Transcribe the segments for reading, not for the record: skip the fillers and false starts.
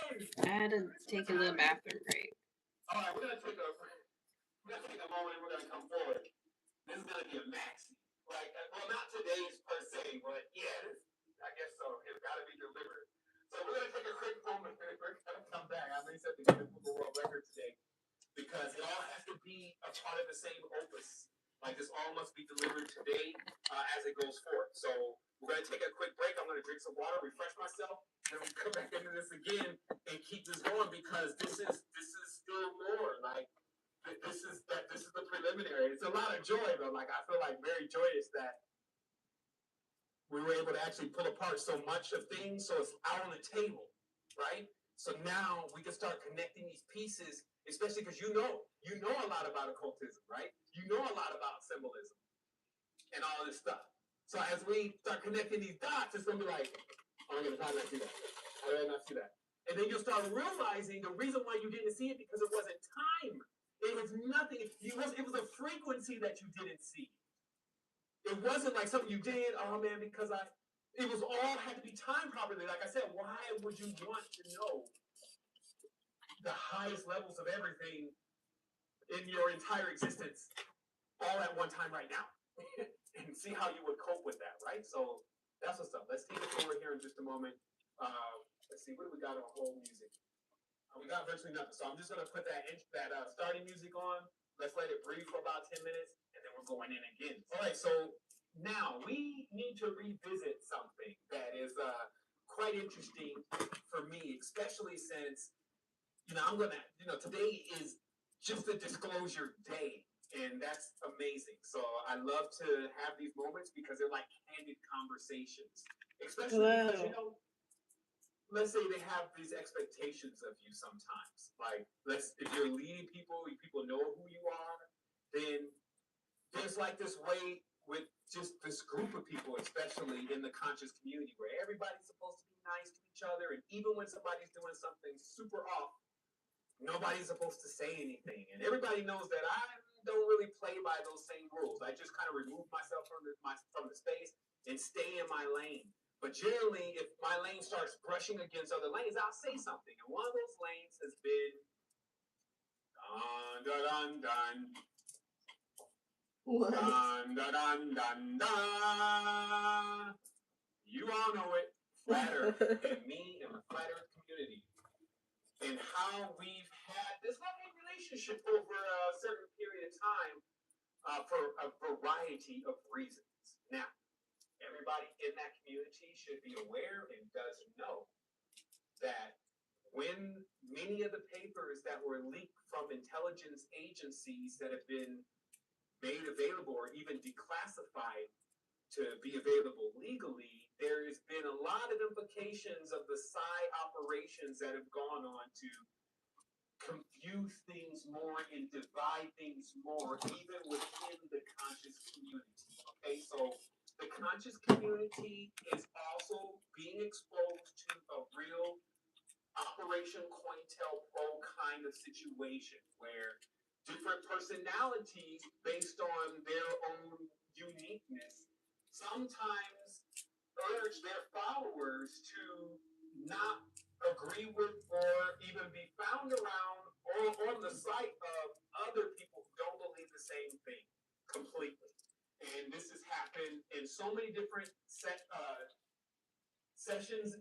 I had to take a little bathroom break. All right, we're gonna take a moment and we're gonna come forward. This is gonna be a maxi. Like, well, not today's per se, but yeah, I guess so. It's gotta be delivered. So we're gonna take a quick moment and we're gonna come back. I may set the Guinness Book of World Record today because it all has to be a part of the same opus. Like this all must be delivered today as it goes forth. So we're gonna take a quick break. I'm gonna drink some water, refresh myself, and we come back into this again and keep this going because this is still more. Like this is the preliminary. It's a lot of joy though. Like I feel like very joyous that we were able to actually pull apart so much of things, so it's out on the table, right? So now we can start connecting these pieces, especially because you know a lot about occultism, right? You know a lot about symbolism and all this stuff. So as we start connecting these dots, it's gonna be like, oh my goodness, how did I see that? How did I not see that? And then you'll start realizing the reason why you didn't see it because it wasn't time. It was nothing. It was a frequency that you didn't see. It wasn't like something you did, oh man, because it was all had to be timed properly. Like I said, why would you want to know the highest levels of everything in your entire existence all at one time right now? And see how you would cope with that, right? So that's what's up. Let's take it forward here in just a moment. Let's see, what do we got on hold music? We got virtually nothing. So I'm just going to put that starting music on. Let's let it breathe for about 10 minutes, and then we're going in again. All right, so now we need to revisit something that is quite interesting for me, especially since, today is just a disclosure day, and that's amazing. So I love to have these moments because they're like candid conversations, especially because, let's say they have these expectations of you sometimes. Like, if you're leading people, people know who you are, then there's like this way with just this group of people, especially in the conscious community, where everybody's supposed to be nice to each other, and even when somebody's doing something super off, nobody's supposed to say anything. And everybody knows that I don't really play by those same rules. I just kind of remove myself from the space and stay in my lane. But generally, if my lane starts brushing against other lanes, I'll say something. And one of those lanes has been dun dun dun dun dun dun dun dun. You all know it. Flat Earth and me and the Flat Earth community. And how we've had this lovely relationship over a certain period of time for a variety of reasons. Now, everybody in that community should be aware and does know that when many of the papers that were leaked from intelligence agencies that have been made available or even declassified to be available legally, there has been a lot of implications of the side operations that have gone on to confuse things more and divide things more, even within the conscious community. Okay, so the conscious community is also being exposed to a real Operation COINTELPRO kind of situation where different personalities, based on their own uniqueness, sometimes urge their followers to not agree with or even be found around or on the site of other people who don't believe the same thing completely. And this has happened in so many different sessions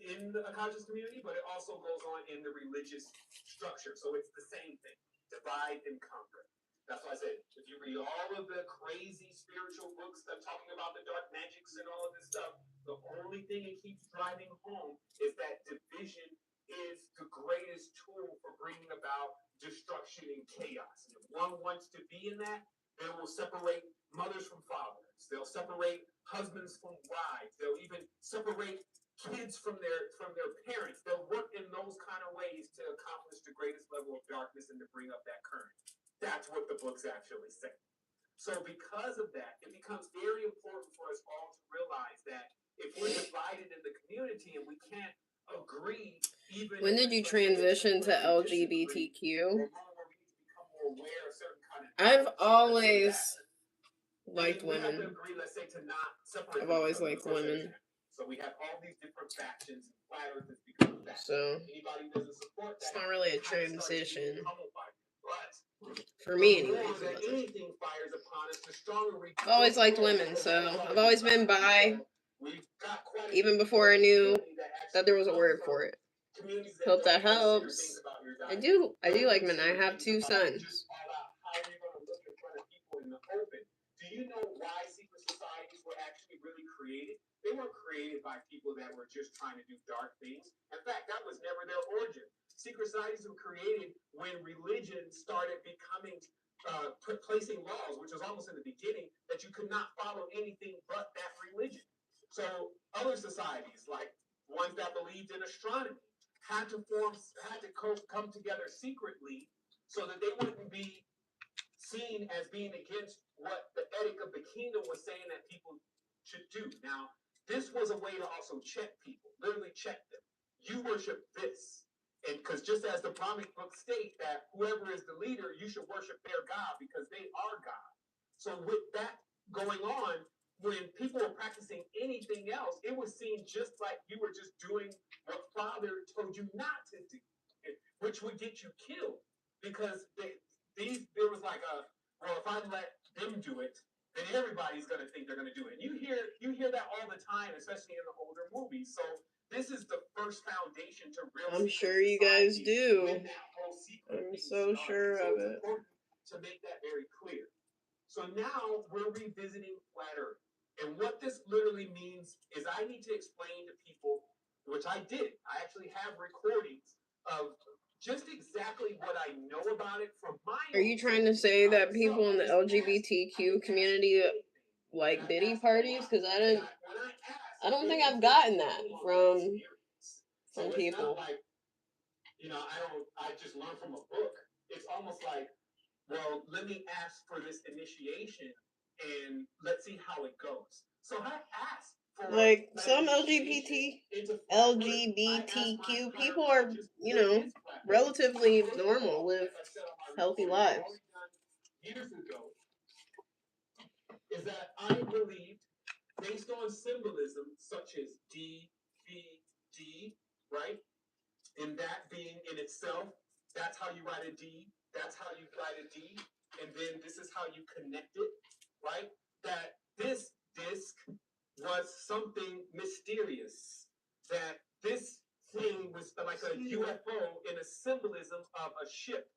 in the conscious community, but it also goes on in the religious structure. So it's the same thing, divide and conquer. That's why I said, if you read all of the crazy spiritual books that are talking about the dark magics and all of this stuff, the only thing it keeps driving home is that division is the greatest tool for bringing about destruction and chaos. And if one wants to be in that, they will separate mothers from fathers. They'll separate husbands from wives. They'll even separate kids from their parents. They'll work in those kind of ways to accomplish the greatest level of darkness and to bring up that current. That's what the books actually say. So because of that, it becomes very important for us all to realize that if we're divided in the community and we can't agree, even when did you transition to LGBTQ? I've always liked women. I've always liked women. So we have all these different factions, and Flat Earth has become that. So anybody who doesn't support It's not really a transition. But For me, the more anyways. that anything fires upon us, the stronger we I've always liked women, so I've always been bi, even before I knew that there was a word for it. Hope that helps. I do like men. I have 2 sons. Do you know why secret societies were actually really created? They weren't created by people that were just trying to do dark things. In fact, that was never their origin. Secret societies were created when religion started becoming, placing laws, which was almost in the beginning, that you could not follow anything but that religion. So other societies, like ones that believed in astronomy, had to come together secretly so that they wouldn't be seen as being against what the ethic of the kingdom was saying that people should do. Now, this was a way to also check people, literally check them. You worship this. And because just as the Brahmic books state that whoever is the leader, you should worship their God because they are God. So with that going on, when people were practicing anything else, it was seen just like you were just doing what Father told you not to do, which would get you killed because there was like well, if I let them do it, then everybody's gonna think they're gonna do it. And you hear that all the time, especially in the older movies. So this is the first foundation to real. I'm sure you guys do. I'm so sure of it. To make that very clear. So now we're revisiting flat Earth. And what this literally means is I need to explain to people, which I did. I actually have recordings of just exactly what I know about it from my. Are you trying to say that people in the LGBTQ community like Biddy parties? Because I don't think I've gotten that from people. Like, I just learned from a book. It's almost like, well, let me ask for this initiation and let's see how it goes. So I asked for like some LGBTQ people are, relatively normal, live healthy lives. Years ago, is that I believed, based on symbolism such as D, V, D, right? And that being in itself, that's how you write a D, that's how you write a D, and then this is how you connect it, right? That this disc was something mysterious, that this thing was like a UFO in a symbolism of a ship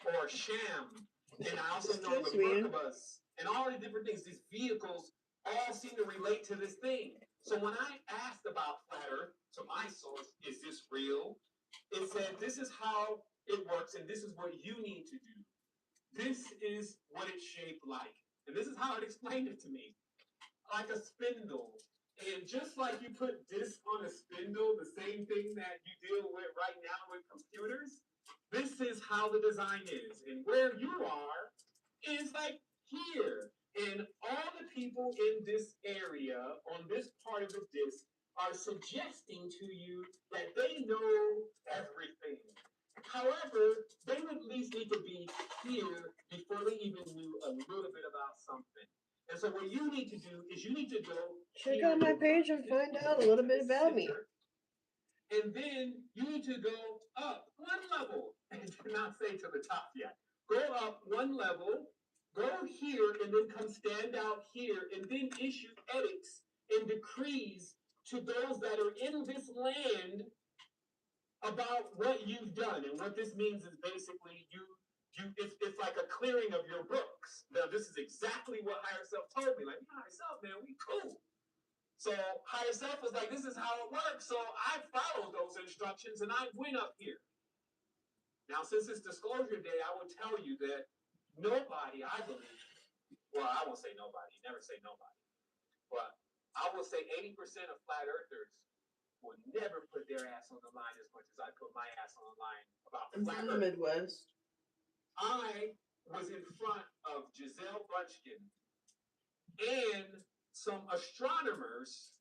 or a sham. And I also know the Merkabas and all these different things, these vehicles all seem to relate to this thing. So when I asked about flat Earth to my source, is this real? It said, this is how it works, and this is what you need to do. This is what it's shaped like. And this is how it explained it to me. Like a spindle. And just like you put this on a spindle, the same thing that you deal with right now with computers, this is how the design is. And where you are is like here. And all the people in this area, on this part of the disc, are suggesting to you that they know everything. However, they would at least need to be here before they even knew a little bit about something. And so what you need to do is you need to go check out my page and find out a little bit about me. And then you need to go up one level, and do not say to the top yet. Go up one level, go here, and then come stand out here, and then issue edicts and decrees to those that are in this land about what you've done. And what this means is basically it's like a clearing of your books. Now, this is exactly what Higher Self told me. Like, Higher Self, man, we cool. So Higher Self was like, this is how it works. So I followed those instructions and I went up here. Now, since it's disclosure day, I will tell you that nobody, I believe, well, I won't say nobody, never say nobody, but I will say 80% of flat earthers will never put their ass on the line as much as I put my ass on the line about flat earth. Midwest. I was in front of Giselle Bunchkin and some astronomers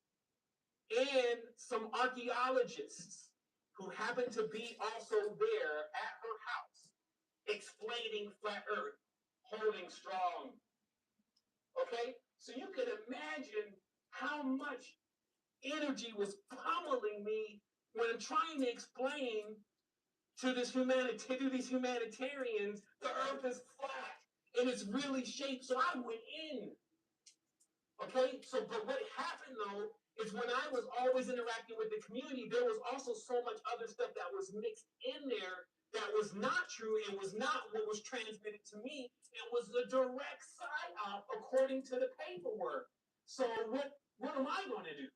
and some archaeologists who happened to be also there at her house explaining flat earth, holding strong. Okay? So you can imagine how much energy was pummeling me when I'm trying to explain to these humanitarians, the earth is flat and it's really shaped. So I went in. Okay, so but what happened though is when I was always interacting with the community, there was also so much other stuff that was mixed in there that was not true and was not what was transmitted to me. It was the direct psyop according to the paperwork. So what am I going to do?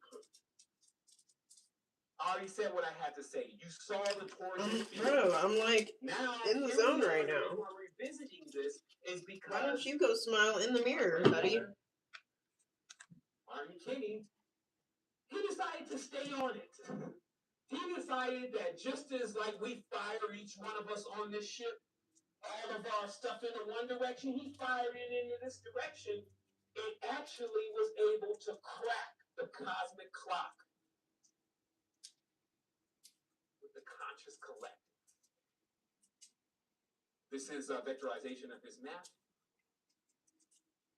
I already said what I had to say. You saw the torsion. Bro, I'm like now in the zone right now. We're revisiting this is because why don't you go smile in the mirror, buddy? Martin Kinney, he decided to stay on it. He decided that just as like we fire each one of us on this ship, all of our stuff into one direction, he fired it into this direction. It actually was able to crack the cosmic clock with the conscious collective. This is a vectorization of his map.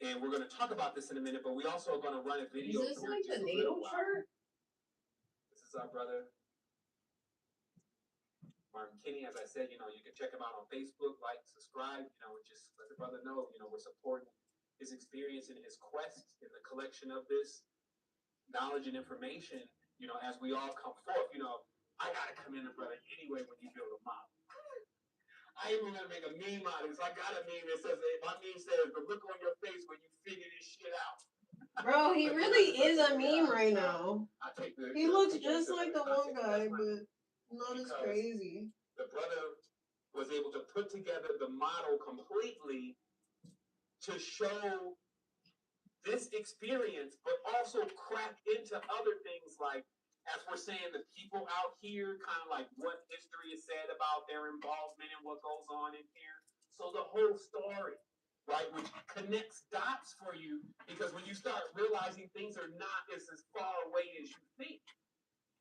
And we're going to talk about this in a minute, but we also are going to run a video. Is this like the natal chart? This is our brother, Martin Kinney. As I said, you can check him out on Facebook, like, subscribe, and just let the brother know, we're supporting his experience and his quest in the collection of this knowledge and information, as we all come forth. I got to come in, brother, anyway, when you build a model. I even gonna make a meme out of this. I got a meme that says, my meme says, the look on your face when you figure this shit out. Bro, he really is a meme right now. He looks just like the one guy, but not as crazy. The brother was able to put together the model completely to show this experience, but also crack into other things like, as we're saying, the people out here, kind of like what history is said about their involvement and what goes on in here. So the whole story, right, which connects dots for you, because when you start realizing things are not as far away as you think,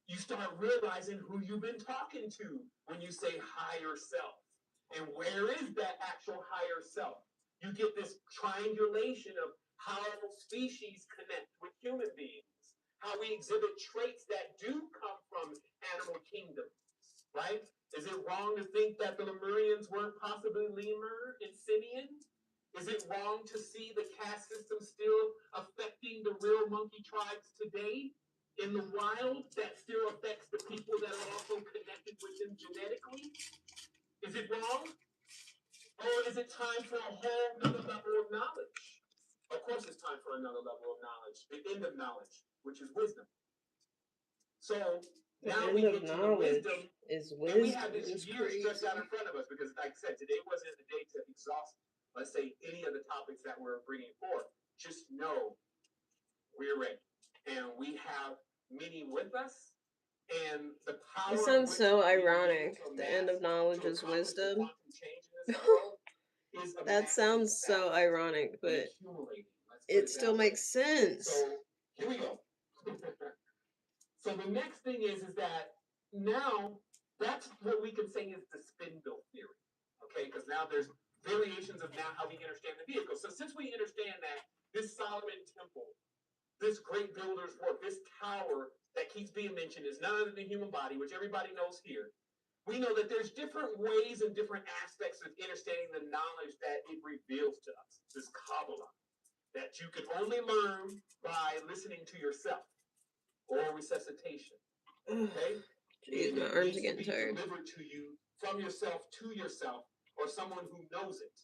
you start realizing who you've been talking to when you say higher self. And where is that actual higher self? You get this triangulation of how species connect with human beings, how we exhibit traits that do come from animal kingdoms, right? Is it wrong to think that the Lemurians weren't possibly lemur and simian? Is it wrong to see the caste system still affecting the real monkey tribes today in the wild that still affects the people that are also connected with them genetically? Is it wrong? Or is it time for a whole other level of knowledge? Of course it's time for another level of knowledge, the end of knowledge, which is wisdom. So now we get to the wisdom, is and we have this year stretched out in front of us because, like I said, today wasn't the day to exhaust, let's say, any of the topics that we're bringing forth. Just know we're ready, and we have many with us, and the power. It sounds so ironic. The end of knowledge is wisdom. That sounds so ironic, but it still makes sense. So here we go. So the next thing is that now that's what we can say is the spindle theory. Okay, because now there's variations of now how we understand the vehicle. So since we understand that this Solomon temple, this great builder's work, this tower that keeps being mentioned is none other than the human body, which everybody knows here. We know that there's different ways and different aspects of understanding the knowledge that it reveals to us, this Kabbalah, that you can only learn by listening to yourself or resuscitation. Okay? Jeez, my arms are getting tired. Delivered to you from yourself to yourself or someone who knows it.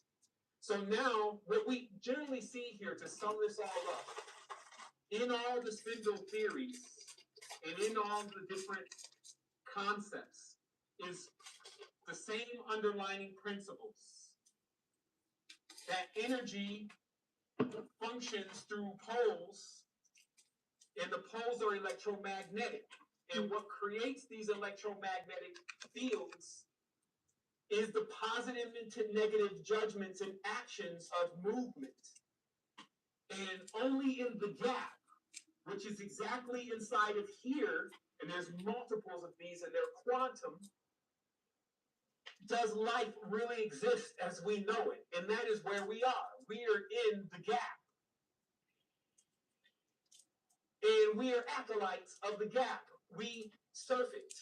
So now, what we generally see here to sum this all up, in all the spindle theories and in all the different concepts, is the same underlying principles. That energy functions through poles, and the poles are electromagnetic. And what creates these electromagnetic fields is the positive and negative judgments and actions of movement. And only in the gap, which is exactly inside of here, and there's multiples of these, and they're quantum, does life really exist as we know it. And that is where we are. We are in the gap. And we are acolytes of the gap. We surf it.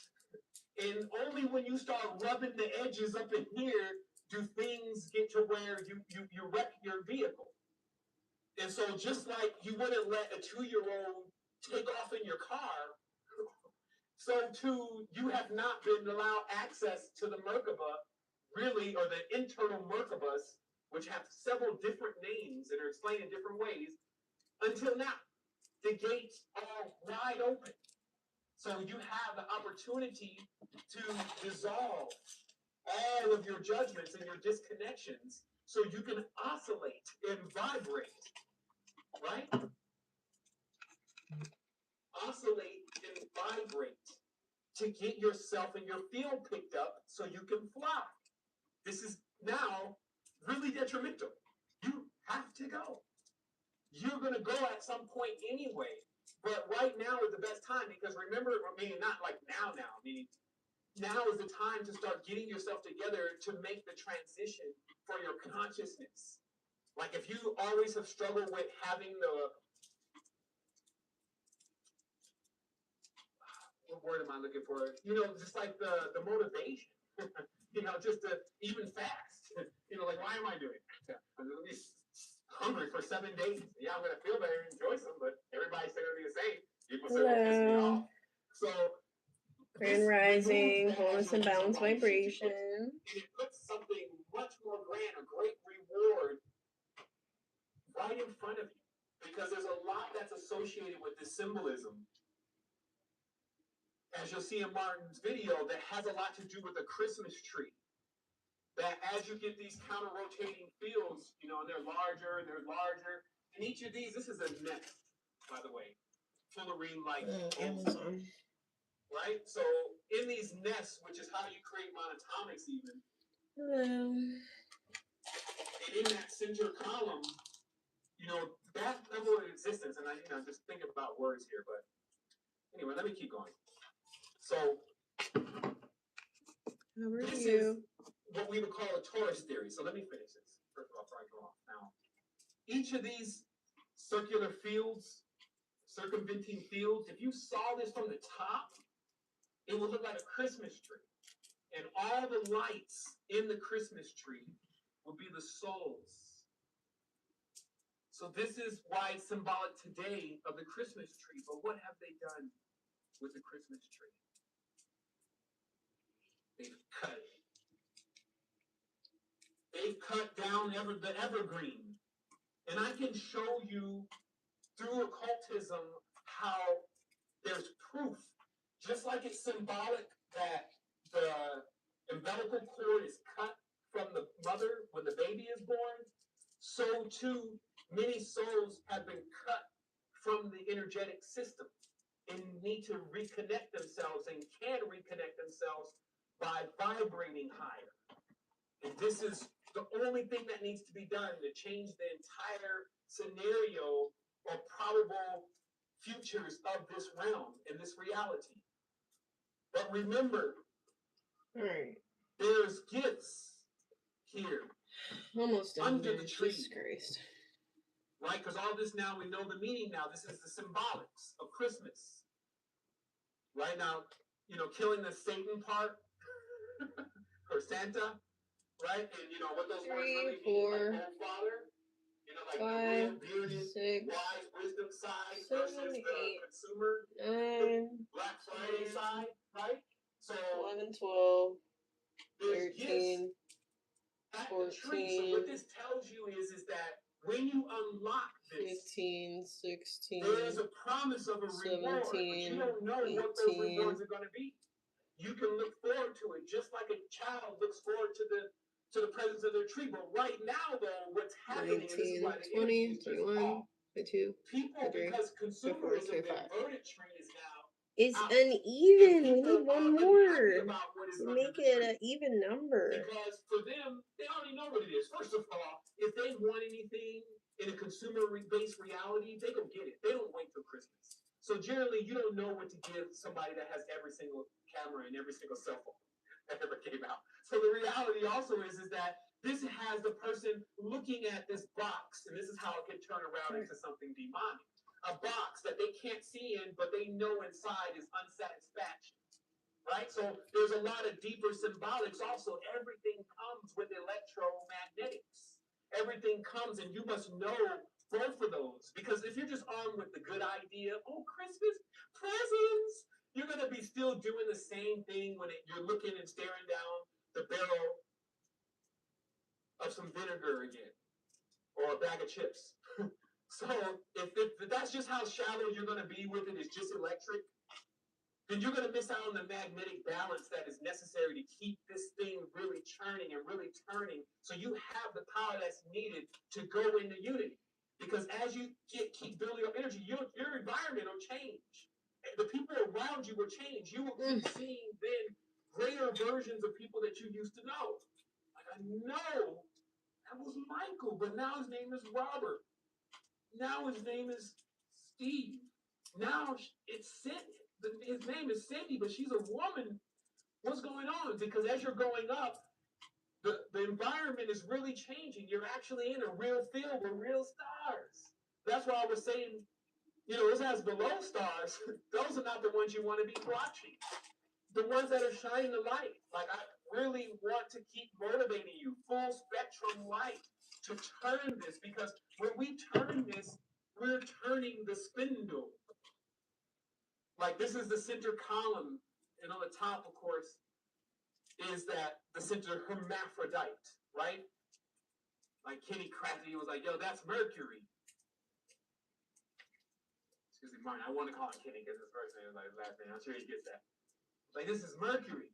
And only when you start rubbing the edges up in here do things get to where you wreck your vehicle. And so just like you wouldn't let a 2-year-old take off in your car, so too you have not been allowed access to the Merkaba, really, or the internal Merkabas, which have several different names that are explained in different ways, until now. The gates are wide open. So you have the opportunity to dissolve all of your judgments and your disconnections so you can oscillate and vibrate, right? Oscillate and vibrate to get yourself and your field picked up so you can fly. This is now really detrimental. You have to go. You're going to go at some point anyway. But right now is the best time because remember, meaning not like now, meaning now is the time to start getting yourself together to make the transition for your consciousness. Like if you always have struggled with having what word am I looking for? Just like the motivation, just to even fast. Like why am I doing it? I'm gonna be hungry for 7 days. Yeah, I'm gonna feel better and enjoy some, but everybody's gonna be the same. People say, well, piss me off. So Grand rising, wholeness and balance vibration. And it puts something much more grand, a great reward right in front of you. Because there's a lot that's associated with this symbolism. As you'll see in Martin's video, that has a lot to do with the Christmas tree. That as you get these counter-rotating fields, and they're larger, and each of these, this is a nest, by the way. Fullerene-like. Amazon. Right? So in these nests, which is how you create monatomics even. Hello. And in that center column, that level of existence, and I just think about words here, but anyway, let me keep going. So this is what we would call a torus theory. So let me finish this first of all before I go off. Now, each of these circular fields, circumventing fields, if you saw this from the top, it would look like a Christmas tree. And all the lights in the Christmas tree would be the souls. So this is why it's symbolic today of the Christmas tree. But what have they done with the Christmas tree? They've cut it. They've cut down the evergreen. And I can show you through occultism how there's proof. Just like it's symbolic that the umbilical cord is cut from the mother when the baby is born, so too many souls have been cut from the energetic system and need to reconnect themselves and can reconnect themselves by vibrating higher. And this is the only thing that needs to be done to change the entire scenario or probable futures of this realm and this reality. But remember, there's gifts here. Almost done. Under the tree. Jesus Christ. Right? Because all this now, we know the meaning now. This is the symbolics of Christmas. Right now, killing the Satan part or Santa, right? And what those words really mean, like Father, like 5, the real bearded, 6, wise wisdom side 7, versus the 8, consumer, 9, Black Friday 10, side, right? So 11, 12, there's 13, at 14, the tree. So what this tells you is that when you unlock this, 15, 16, there's a promise of a 17, reward, but you don't know 18, what those rewards are going to be. You can look forward to it, just like a child looks forward to the presence of their tree. But right now, though, what's happening, 19, and this is why the 20, energy is just 21, off. 22, People, 23, because 24, consumerism, 25. the inverted tree is now It's out. uneven. We People need one are more. unhappy about what is We under make the it tree. an even number. Because for them, they already know what it is. First of all, if they want anything in a consumer-based reality, they go get it. They don't wait till Christmas. So generally, you don't know what to give somebody that has every single camera and every single cell phone that ever came out. So the reality also is that this has the person looking at this box, and this is how it can turn around into something demonic. A box that they can't see in, but they know inside is unsatisfaction. right? So there's a lot of deeper symbolics also. Everything comes with electromagnetics. Everything comes, and you must know both of those. Because if you're just armed with the good idea, oh, Christmas presents, you're going to be still doing the same thing when you're looking and staring down the barrel of some vinegar again, or a bag of chips. So if that's just how shallow you're going to be with it, it's just electric, then you're going to miss out on the magnetic balance that is necessary to keep this thing really churning and really turning, so you have the power that's needed to go into unity. Because as you keep building up energy, your environment will change. The people around you will change. You will keep seeing then greater versions of people that you used to know. Like, I know that was Michael, but now his name is Robert. Now his name is Steve. Now it's Cindy. His name is Cindy, but she's a woman. What's going on? Because as you're going up, the environment is really changing. You're actually in a real field with real stars. That's why I was saying, this has below stars. Those are not the ones you want to be watching. The ones that are shining the light. Like, I really want to keep motivating you. Full spectrum light to turn this. Because when we turn this, we're turning the spindle. Like, this is the center column. And on the top, of course, is that the center hermaphrodite, right? Like Kenny Crafty was like, yo, that's Mercury. Excuse me, Martin. I want to call him Kenny because his first name is like his last name. I'm sure he gets that. Like, this is Mercury.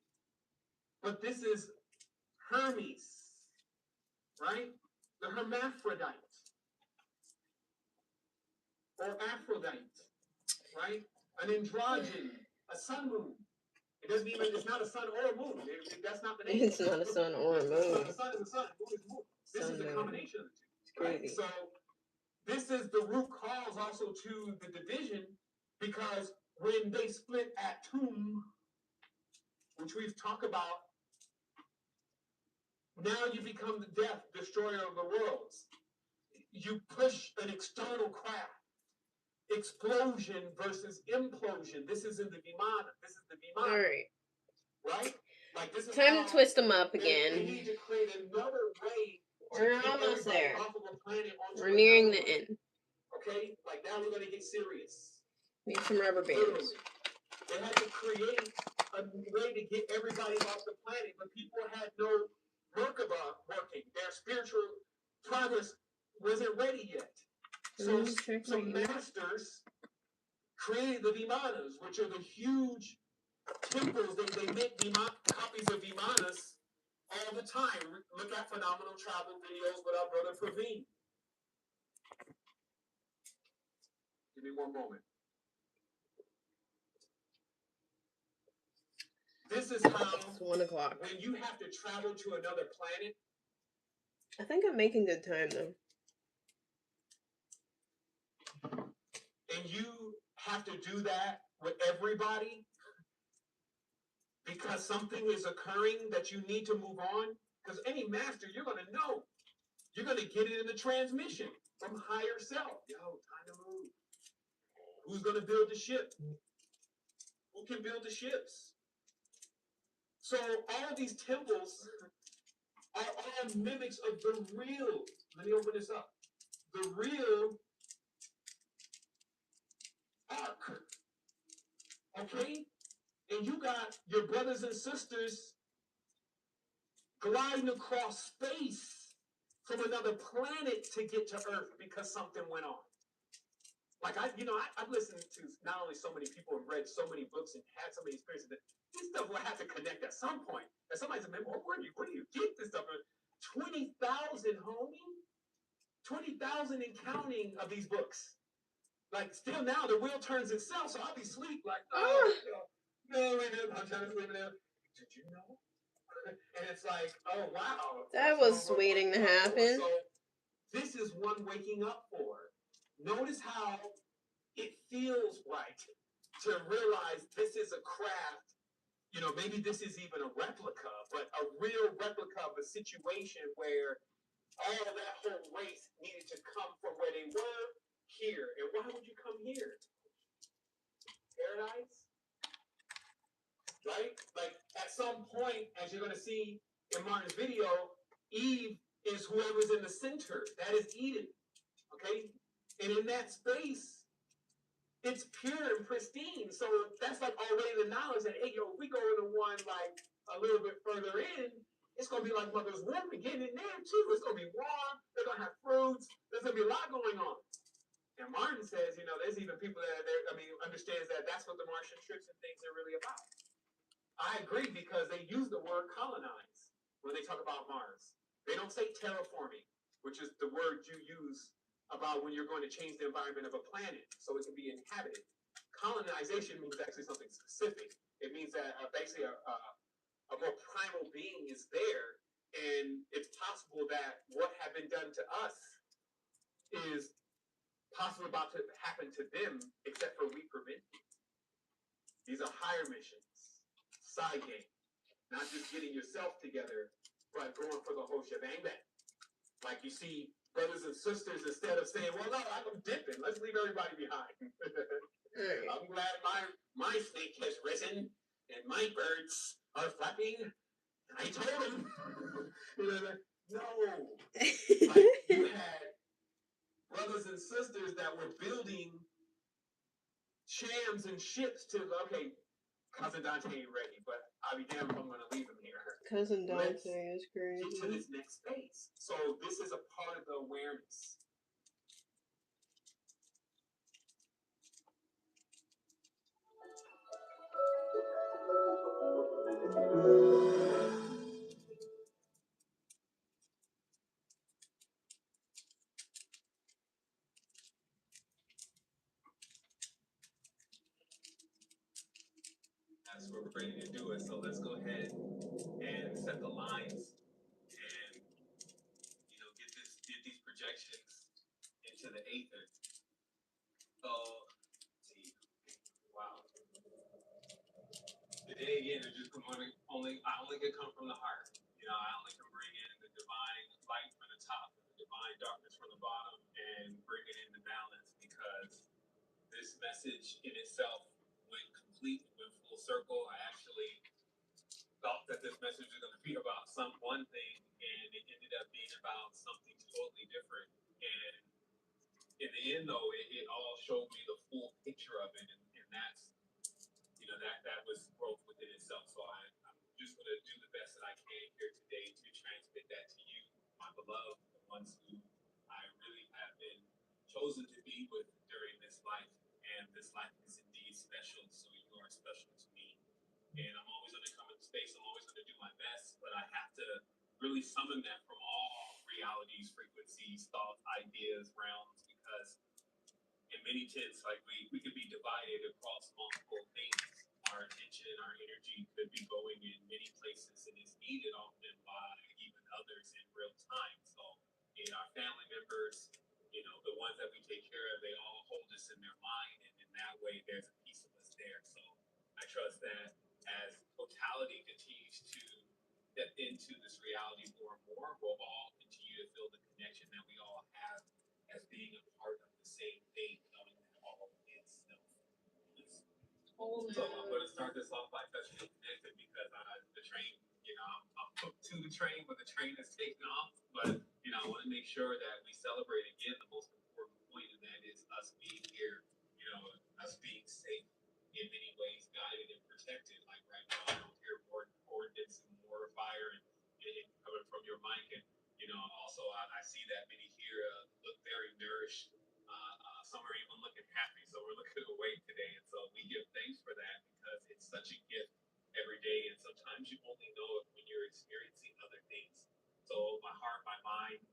But this is Hermes, right? The hermaphrodite. Or Aphrodite, right? An androgen, a sun moon. It's not a sun or a moon. That's not the name. It's not a sun or a moon. The sun is a sun, moon is moon. This is a combination of the two. It's crazy. Right? So this is the root cause also to the division, because when they split Atum, which we've talked about, now you become the death destroyer of the worlds. You push an external craft. Explosion versus implosion. This is in the Vimana. All right. Right? Like, this is time to twist them up again. They need to create another way. We're almost there. Off of a planet onto We're nearing the one. end. Okay? Like, now we're going to get serious. Need some rubber bands. Literally. They had to create a way to get everybody off the planet, but people had no Merkaba working. Their spiritual progress wasn't ready yet. So some masters created the Vimanas, which are the huge temples. They make copies of Vimanas all the time. Look at Phenomenal Travel videos with our brother Praveen. Give me one moment. This is how it's 1 o'clock. When you have to travel to another planet. I think I'm making good time though. And you have to do that with everybody because something is occurring that you need to move on. Because any master, you're going to know. You're going to get it in the transmission from higher self. Yo, time to move. Who's going to build the ship? Who can build the ships? So all of these temples are all mimics of the real. Let me open this up. The real arc. Okay? And you got your brothers and sisters gliding across space from another planet to get to Earth because something went on. Like, I've listened to not only so many people and read so many books and had so many experiences that this stuff will have to connect at some point. And somebody's like, where do you get this stuff? 20,000, homie. 20,000 and counting of these books. Like, still now the wheel turns itself, so I'll be asleep like, no, wait a minute, I'm trying to sleep now. Did you know? And it's like, oh, wow. That was waiting to happen. So this is one waking up for. Notice how it feels right to realize this is a craft. Maybe this is even a replica, but a real replica of a situation where all of that whole race needed to come from where they were here. And why would you come here? Paradise? right? Like at some point, as you're going to see in Martin's video, Eve is whoever's in the center. That is Eden, okay? And in that space, it's pure and pristine. So that's like already the knowledge that, hey, yo, if we go into one like a little bit further in, it's going to be like mother's womb again in there too. It's going to be warm. They're going to have fruits. There's going to be a lot going on. And Martin says, you know, there's even people that are there, understands that that's what the Martian trips and things are really about. I agree because they use the word colonize when they talk about Mars. They don't say terraforming, which is the word you use about when you're going to change the environment of a planet so it can be inhabited. Colonization means actually something specific. It means that basically a more primal being is there, and it's possible that what had been done to us is possibly about to happen to them, except for we prevent it. These are higher missions, side game. Not just getting yourself together, but going for the whole shebang bang. Like you see brothers and sisters, instead of saying, well, no, I'm dipping. Let's leave everybody behind. I'm glad my snake has risen and my birds are flapping. I told him. No. Like you had brothers and sisters that were building shams and ships to, okay, Cousin Dante ain't ready, but I'll be damned if I'm going to leave him here. Cousin Dante Let's is crazy. get to this next space. So this is a part of the awareness. That's what we're ready to do it. So let's go ahead and set the lines and get these projections into the aether. So see, wow. Today again, it's just I only can come from the heart. I only can bring in the divine light from the top and the divine darkness from the bottom and bring it into balance because this message in itself went complete, went full circle. I actually thought that this message was going to be about one thing, and it ended up being about something totally different. And in the end, though, it all showed me the full picture of it, and that's that was growth within itself. So I'm just going to do the best that I can here today to transmit that to you, my beloved, the ones who I really have been chosen to be with during this life. And this life is indeed special, so you are special to me. And I'm always going to come into space. I'm always going to do my best, but I have to really summon that from all realities, frequencies, thoughts, ideas, realms, because in many sense, like we could be divided across multiple things. Our attention and our energy could be going in many places, and it's needed often by even others in real time. So, in our family members, the ones that we take care of, they all hold us in their mind, and in that way, there's a piece of us there. So, I trust that as totality continues to step into this reality more and more, we'll all continue to feel the connection that we all have as being a part of the same thing, knowing that all is self. So I'm going to start this off by touching it connected because the train, I'm hooked to the train, but the train is taking off. But, I want to make sure that we celebrate again the most important point, and that is us being here, us being safe in many ways, guided and protected. Like right now, I don't hear more ordnance and more fire and coming from your mic. And, also I see that many here look very nourished. Some are even looking happy, so we're looking awake today, and so we give thanks for that because it's such a gift every day, and sometimes you only know it when you're experiencing other things. So my heart, my mind,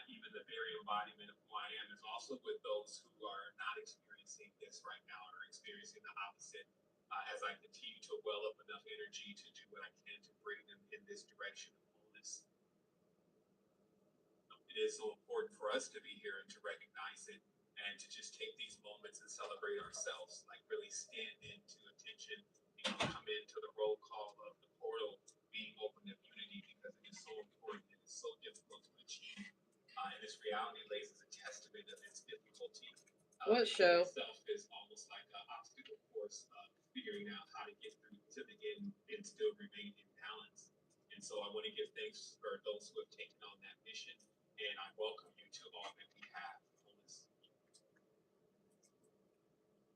even the very embodiment of who I am is also with those who are not experiencing this right now or experiencing the opposite. As I continue to well up enough energy to do what I can to bring them in this direction of wholeness. It is so important for us to be here and to recognize it and to just take these moments and celebrate ourselves, like really stand into attention, come into the roll call of the portal being open of unity because it is so important and it's so difficult to achieve. And this reality lays as a testament of its difficulty. What show? Itself is almost like an obstacle course of figuring out how to get through to the and still remain in balance. And so I want to give thanks for those who have taken on that mission, and I welcome you to all that we have on this.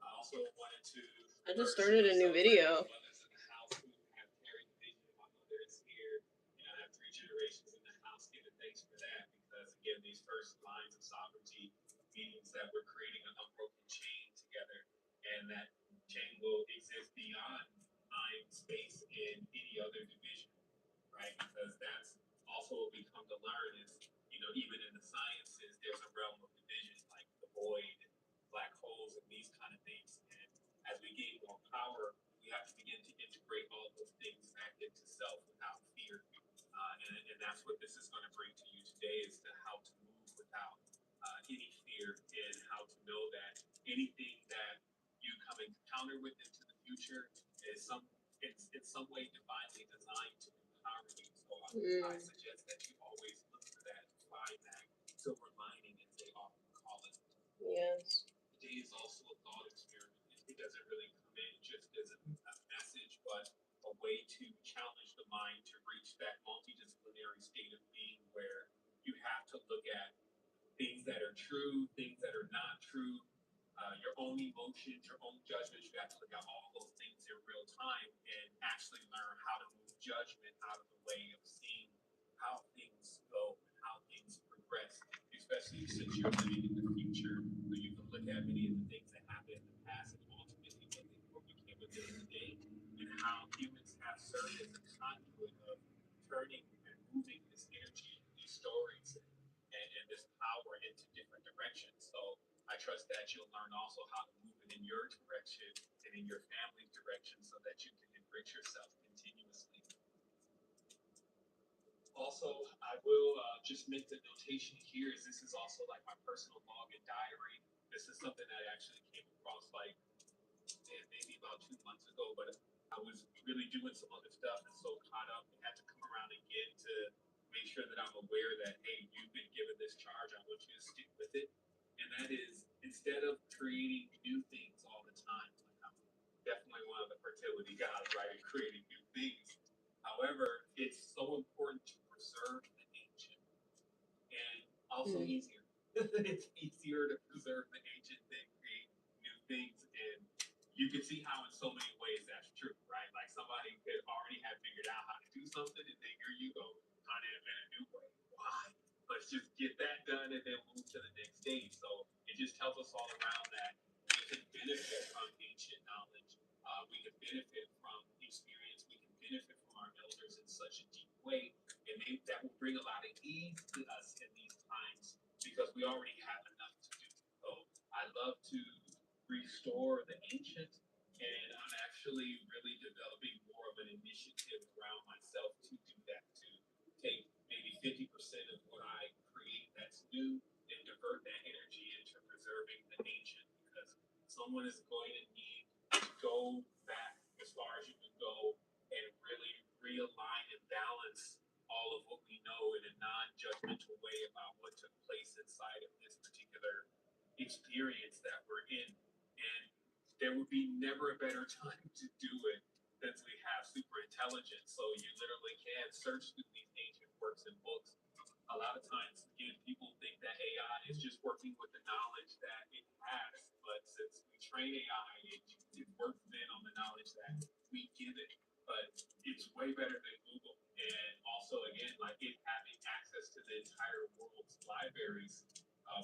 I also wanted to. I just started a new video. Mothers in the house who have carried the vision. My mother is here. You know, I have 3 generations in the house giving thanks for that, because again, these first lines of sovereignty means that we're creating an unbroken chain together, and that chain will exist beyond time, space, and any other division, right? Because that's also what we come to learn is, you know, even in the sciences, there's a realm of division, like the void, black holes, and these kind of things. And as we gain more power, we have to begin to integrate all those things back into self without fear. And that's what this is going to bring to you today, is to how to move without any fear, and how to know that anything that you come encounter with into the future is it's in some way divinely designed to empower you. So I suggest that you always look for that, find that silver lining, as they often call it. Yes. Today is also a thought experiment. It doesn't really come in just as a message, but a way to challenge the mind to reach that multidisciplinary state of being where you have to look at things that are true, things that are not true, your own emotions, your own judgments. You have to look at all those things in real time and actually learn how to move judgment out of the way of seeing how things go, how things progress, especially since you're living in the future. So you can look at many of the things that happened in the past and ultimately what became within today, and how humans have served as a conduit of turning and moving this energy, these stories, and this power into different directions. So I trust that you'll learn also how to move it in your direction and in your family's direction, so that you can enrich yourself continuously. Also, I will just make the notation here, is this is also like my personal log and diary. This is something that I actually came across like maybe about 2 months ago, but I was really doing some other stuff and so caught up and had to come around again to make sure that I'm aware that, hey, you've been given this charge, I want you to stick with it. And that is, instead of creating new things all the time, like I'm definitely one of the fertility guys, right, and creating new things. However, it's so important to preserve the ancient, and also easier. It's easier to preserve the ancient than create new things. And you can see how in so many ways that's true, right? Like somebody could already have figured out how to do something, and then here you go, trying to invent a new way. Why? Let's just get that done and then move to the next stage. So it just tells us all around that we can benefit from ancient knowledge. We can benefit from experience. We can benefit from our elders in such a deep way, and that will bring a lot of ease to us in these times, because we already have enough to do. So I love to restore the ancient, and I'm actually really developing more of an initiative around myself to do that, to take maybe 50% of what I create that's new and divert that energy into preserving the ancient, because someone is going to need to go back as far as you can go and really realign and balance all of what we know in a non-judgmental way about what took place inside of this particular experience that we're in. And there would be never a better time to do it since we have super intelligence. So you literally can search through these ancient works and books. A lot of times, again, people think that AI is just working with the knowledge that it has, but since we train AI, it works then on the knowledge that we give it. But it's way better than Google. And also, again, like it having access to the entire world's libraries,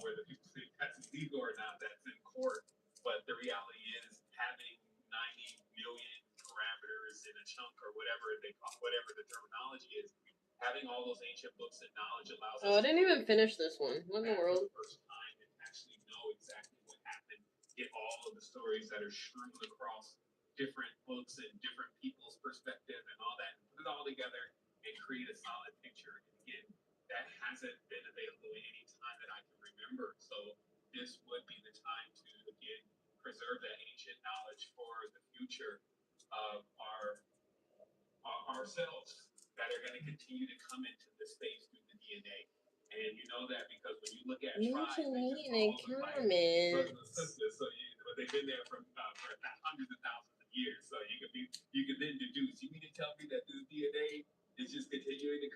whether people think that's illegal or not, that's in court. But the reality is, having 90 million parameters in a chunk, or whatever they call, whatever the terminology is, having all those ancient books and knowledge allows us. Oh, I didn't even finish this one. What in the world? For the first time, and actually know exactly what happened. Get all of the stories that are strewn across different books and different people's perspective and all that, and put it all together and create a solid picture. And again, that hasn't been available at any time that I can remember. So this would be the time to, again, preserve that ancient knowledge for the future of ourselves that are going to continue to come into the space through the DNA. And you know that because when you look at tribes, they just all look like brothers and sisters. So they've been there for hundreds of thousands of years. So you can then deduce,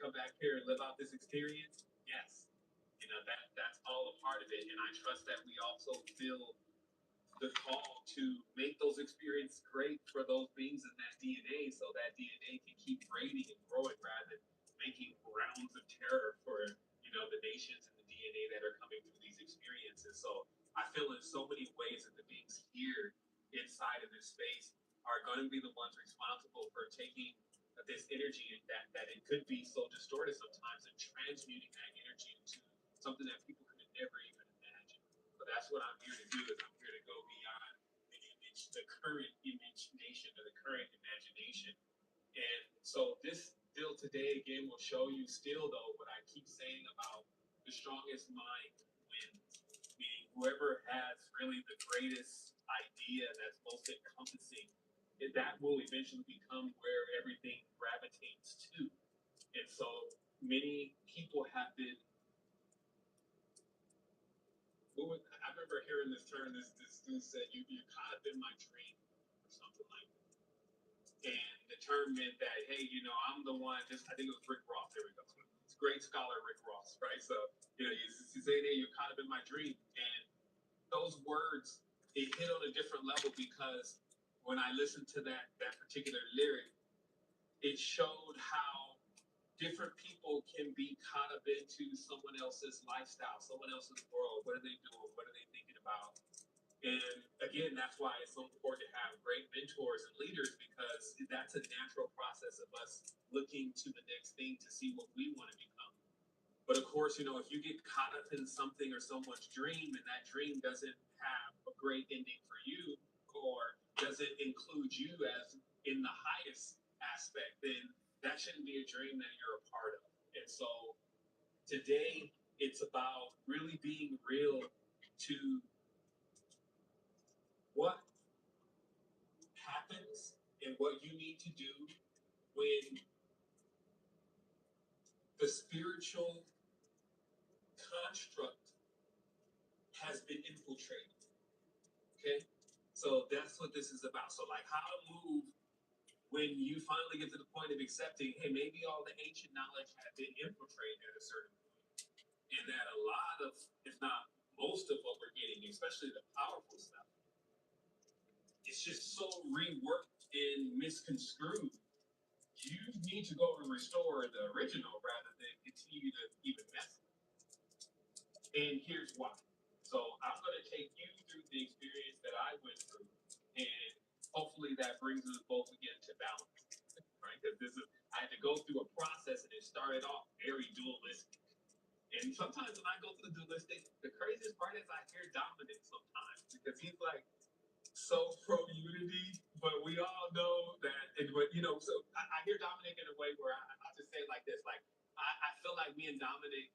come back here and live out this experience? Yes. You know, that's all a part of it. And I trust that we also feel the call to make those experiences great for those beings in that DNA, so that DNA can keep grading and growing rather than making rounds of terror for, you know, the nations and the DNA that are coming through these experiences. So I feel in so many ways that the beings here inside of this space are going to be the ones responsible for taking this energy that it could be so distorted sometimes and transmuting that energy into something that people could have never even imagined. So that's what I'm here to do. Is I'm here to go beyond the image, the current imagination or the current imagination. And so this deal today again will show you still though what I keep saying about the strongest mind wins. Meaning whoever has really the greatest idea that's most encompassing, that will eventually become where everything gravitates to. And so many people have been. I remember hearing this term. This dude said, "You're caught up in my dream," or something like that. And the term meant that, hey, you know, I'm the one. I think it was Rick Ross. There we go. It's great scholar Rick Ross, right? So you know, you say, "Hey, you're caught up in my dream," and those words it hit on a different level because when I listened to that particular lyric, it showed how different people can be caught up into someone else's lifestyle, someone else's world. What are they doing? What are they thinking about? And again, that's why it's so important to have great mentors and leaders, because that's a natural process of us looking to the next thing to see what we want to become. But of course, you know, if you get caught up in something or someone's dream and that dream doesn't have a great ending for you or doesn't include you as in the highest aspect, then that shouldn't be a dream that you're a part of. And so today it's about really being real to what happens and what you need to do when the spiritual construct has been infiltrated. Okay? So that's what this is about. So, like, how to move when you finally get to the point of accepting, hey, maybe all the ancient knowledge had been infiltrated at a certain point, and that a lot of, if not most of what we're getting, especially the powerful stuff, it's just so reworked and misconstrued. You need to go and restore the original rather than continue to even mess with it. And here's why. So I'm going to take you through the experience that I went through, and hopefully that brings us both again to balance, right? Because I had to go through a process, and it started off very dualistic. And sometimes when I go through the dualistic, the craziest part is I hear Dominic sometimes because he's like so pro unity, but we all know that. But you know, so I hear Dominic in a way where I just say it like this: like I feel like me and Dominic,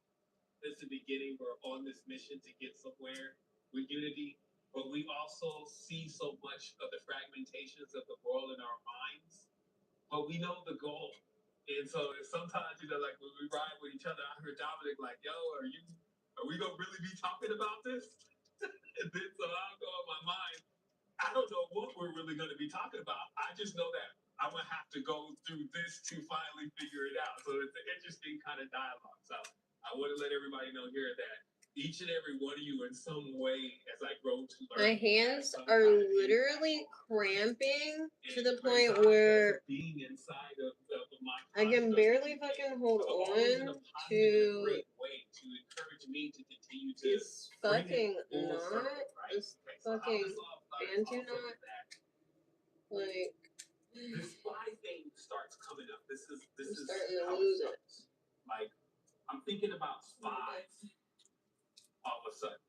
since the beginning, we're on this mission to get somewhere with unity, but we also see so much of the fragmentations of the world in our minds, but we know the goal. And so sometimes, you know, like when we ride with each other, I heard Dominic like, "Yo, are we gonna really be talking about this?" And then so I'll go in my mind, I don't know what we're really going to be talking about. I just know that I'm going to have to go through this to finally figure it out. So it's an interesting kind of dialogue. So I want to let everybody know here that each and every one of you in some way, as I grow to learn. My hands are literally cramping to the point where I can barely fucking hold on to this fucking knot, this fucking bantu knot. Like, this fly thing starts coming up. This is starting to how lose it starts. Like, I'm thinking about spies all of a sudden.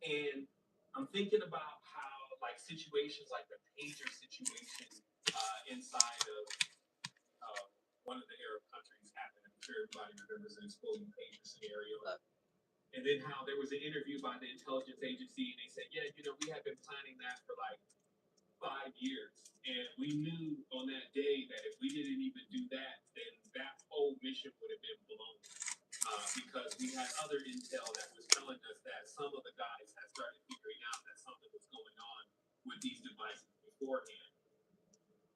And I'm thinking about how, like, situations like the pager situation inside of one of the Arab countries happened. I'm sure everybody remembers the exploding pager scenario. And then how there was an interview by the intelligence agency, and they said, yeah, you know, we had been planning that for like 5 years. And we knew on that day that if we didn't even do that, then that whole mission would have been blown. Because we had other intel that was telling us that some of the guys had started figuring out that something was going on with these devices beforehand.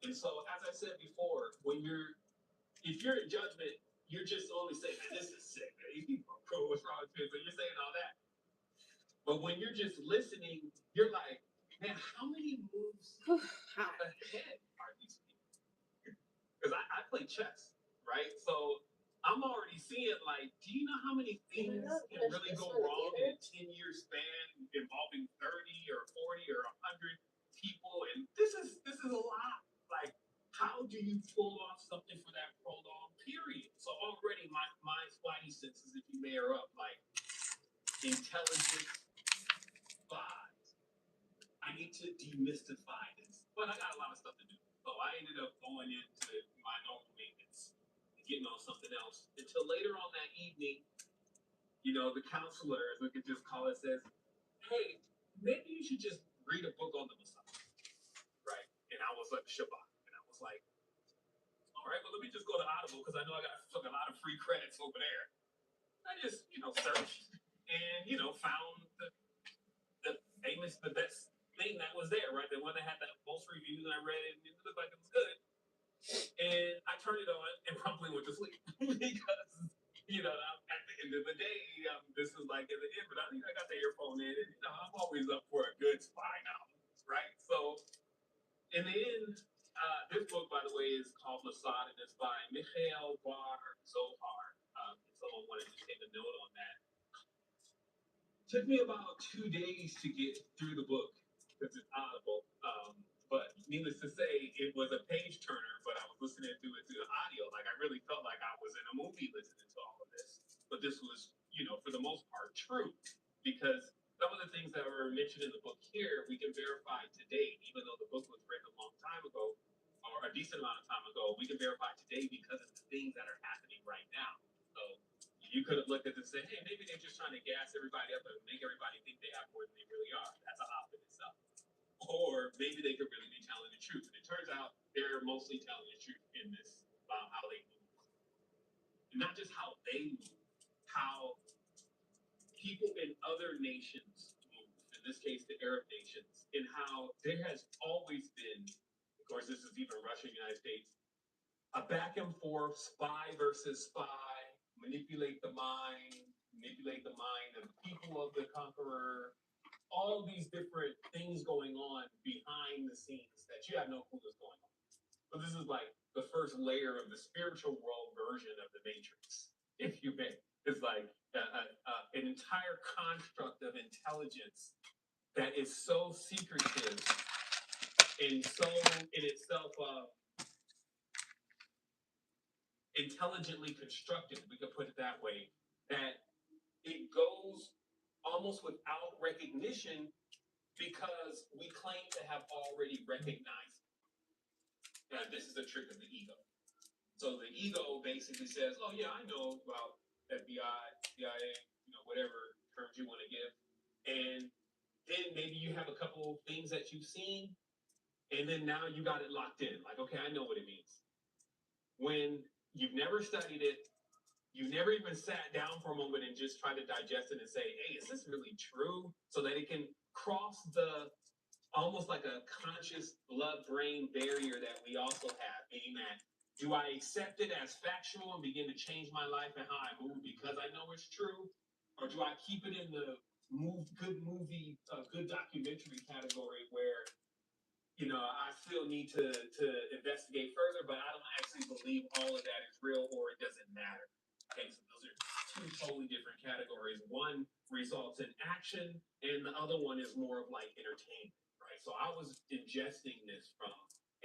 And so, as I said before, when you're if you're in judgment, you're just only saying, man, this is sick. Man. These people are cool. What's wrong with this? So you're saying all that. But when you're just listening, you're like, man, how many moves ahead are these people? Because I play chess, right? So I'm already seeing, like, do you know how many things can really go wrong in a 10-year span involving 30 or 40 or 100 people? And this is a lot. Like, how do you pull off something for that prolonged period? So already my spidey senses, if you may, are up. Like, intelligence, spies. I need to demystify this. But I got a lot of stuff to do. So I ended up going into my normal maintenance and getting on something else. Until later on that evening, the counselor, as we could just call it, says, hey, maybe you should just read a book on the Messiah. Right? And I was like, Shabbat. And I was like, all right, well, let me just go to Audible because I know I got a lot of free credits over there. I just, searched and, found the best thing that was there, right? The one that had the most reviews, and I read it, and it looked like it was good. And I turned it on and promptly went to sleep because, at the end of the day, this is like at the end, but I think I got the earphone in, and I'm always up for a good spy novel, right? So in the end, this book, by the way, is called Mossad, and it's by Michael Bar Zohar. If someone wanted to take a note on that. Took me about 2 days to get through the book because it's Audible. But needless to say, it was a page turner, but I was listening to it through the audio. Like, I really felt like I was in a movie listening to all of this. But this was, for the most part, true. Because some of the things that were mentioned in the book here, we can verify today, even though the book was written a long time ago, or a decent amount of time ago, we can verify today because of the things that are happening right now. So you could have looked at this and said, hey, maybe they're just trying to gas everybody up and make everybody think they have more than they really are. That's a hop in itself. Or maybe they could really be telling the truth. And it turns out they're mostly telling the truth in this about how they move. And not just how they move, how people in other nations move, in this case, the Arab nations, and how there has always been, of course, this is even Russia, United States, a back and forth, spy versus spy, manipulate the mind of the people of the conqueror, all these different things going on behind the scenes that you have no clue what's going on. So this is like the first layer of the spiritual world version of the Matrix, if you may. It's like an entire construct of intelligence that is so secretive and so in itself intelligently constructed, we could put it that way, that it goes almost without recognition because we claim to have already recognized it. Now, this is a trick of the ego. So the ego basically says, oh, yeah, I know about FBI, CIA, whatever terms you want to give. And then maybe you have a couple things that you've seen, and then now you got it locked in. Like, okay, I know what it means. When you've never studied it, you never even sat down for a moment and just tried to digest it and say, hey, is this really true? So that it can cross the almost like a conscious blood-brain barrier that we also have, meaning that do I accept it as factual and begin to change my life and how I move because I know it's true? Or do I keep it in the good movie, good documentary category where, I still need to investigate further, but I don't actually believe all of that is real or it doesn't matter. Okay, so those are two totally different categories. One results in action, and the other one is more of like entertainment, right? So I was ingesting this from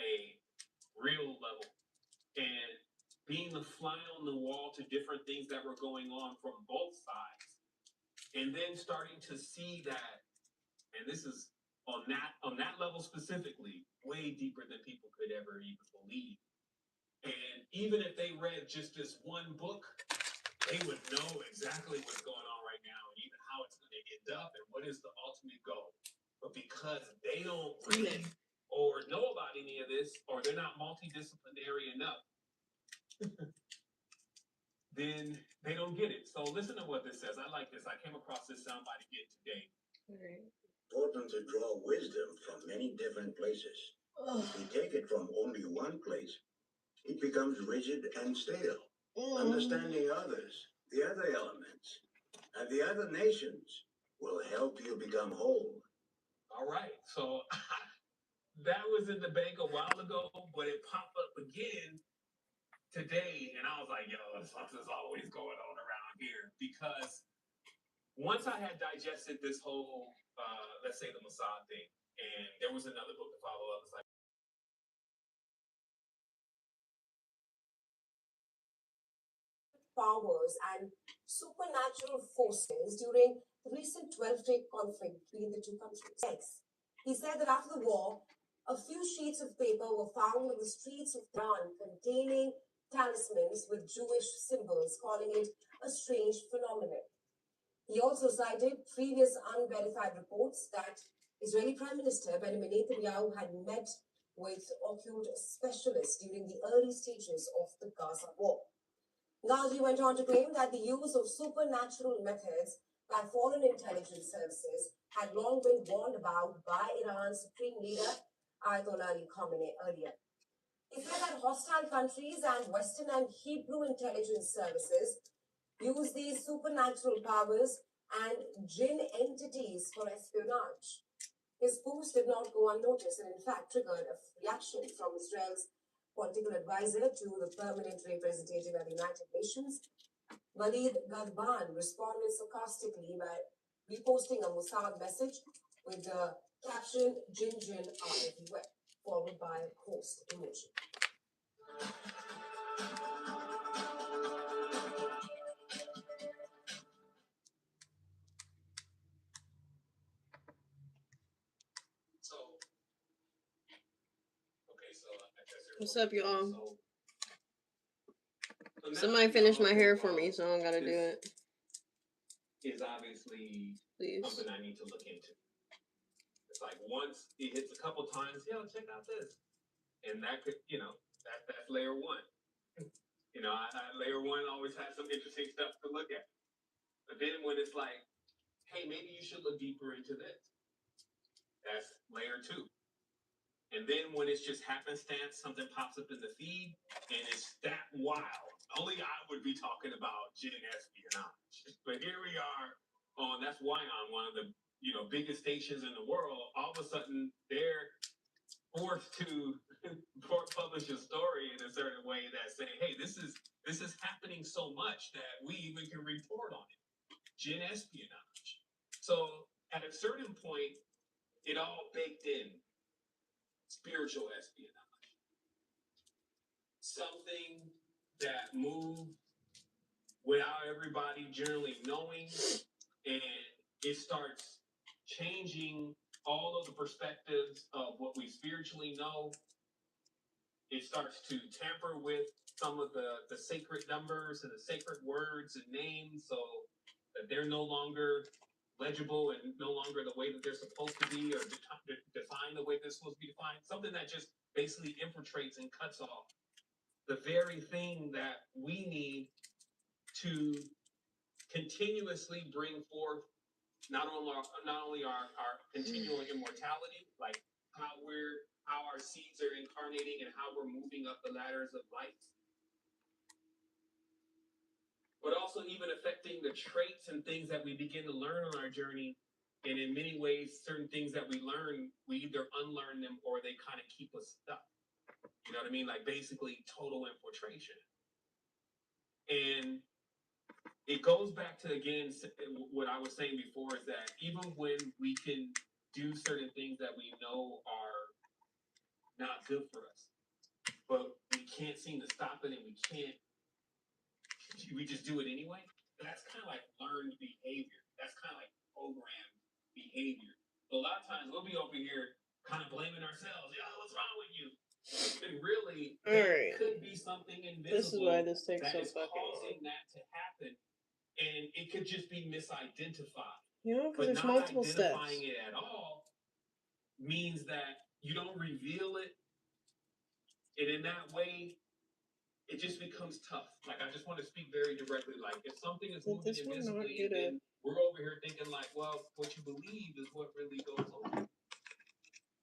a real level and being the fly on the wall to different things that were going on from both sides, and then starting to see that, and this is on that level specifically, way deeper than people could ever even believe. And even if they read just this one book, they would know exactly what's going on right now and even how it's going to end up and what is the ultimate goal. But because they don't read or know about any of this, or they're not multidisciplinary enough, then they don't get it. So listen to what this says. I like this. I came across this soundbite again today. Right. Important to draw wisdom from many different places. If we take it from only one place, it becomes rigid and stale. Understanding others, the other elements, and the other nations will help you become whole. All right. So that was in the bank a while ago, but it popped up again today, and I was like, yo, something's always going on around here. Because once I had digested this whole, let's say the Mossad thing, and there was another book to follow up. It's like, powers and supernatural forces during the recent 12-day conflict between the two countries. Yes. He said that after the war, a few sheets of paper were found on the streets of Iran containing talismans with Jewish symbols, calling it a strange phenomenon. He also cited previous unverified reports that Israeli Prime Minister Benjamin Netanyahu had met with occult specialists during the early stages of the Gaza war. Ghazi went on to claim that the use of supernatural methods by foreign intelligence services had long been warned about by Iran's supreme leader, Ayatollah Ali Khamenei, earlier. He said that hostile countries and Western and Hebrew intelligence services use these supernatural powers and jinn entities for espionage. His post did not go unnoticed and, in fact, triggered a reaction from Israel's political advisor to the permanent representative at the United Nations. Walid Ghadban responded sarcastically by reposting a Mossad message with the caption, Jinn Jinn are everywhere, followed by a post emoji. What's up, y'all? Somebody finish my hair for me, so I don't gotta do it. Is obviously Please. something I need to look into. It's like once it hits a couple times, yo, check out this, and that could, that's layer one. Layer one always has some interesting stuff to look at. But then when it's like, hey, maybe you should look deeper into this, that's layer two. And then when it's just happenstance, something pops up in the feed, and it's that wild. Only I would be talking about jinn espionage. But here we are on, that's why on one of the biggest stations in the world. All of a sudden, they're forced to publish a story in a certain way that's saying, hey, this is happening so much that we even can report on it. Jinn espionage. So at a certain point, it all baked in. Spiritual espionage. Something that moved without everybody generally knowing, and it starts changing all of the perspectives of what we spiritually know. It starts to tamper with some of the sacred numbers and the sacred words and names, so that they're no longer legible and no longer the way that they're supposed to be, or define the way they're supposed to be defined. Something that just basically infiltrates and cuts off the very thing that we need to continuously bring forth not only our continual immortality, like how our seeds are incarnating and how we're moving up the ladders of life, but also even affecting the traits and things that we begin to learn on our journey. And in many ways, certain things that we learn, we either unlearn them or they kind of keep us stuck. You know what I mean? Like basically total infiltration. And it goes back to, again, what I was saying before, is that even when we can do certain things that we know are not good for us, but we can't seem to stop it, and we just do it anyway. That's kind of like learned behavior. That's kind of like programmed behavior. But a lot of times we'll be over here kind of blaming ourselves. Yo, what's wrong with you? And really, there could be something invisible. This is why this takes that so is fucking causing long. that to happen, and it could just be misidentified. You know, because But there's not multiple identifying steps. it at all means that you don't reveal it, and in that way, it just becomes tough. Like, I just want to speak very directly. Like, if something is moving invisibly, and then we're over here thinking like, well, what you believe is what really goes on.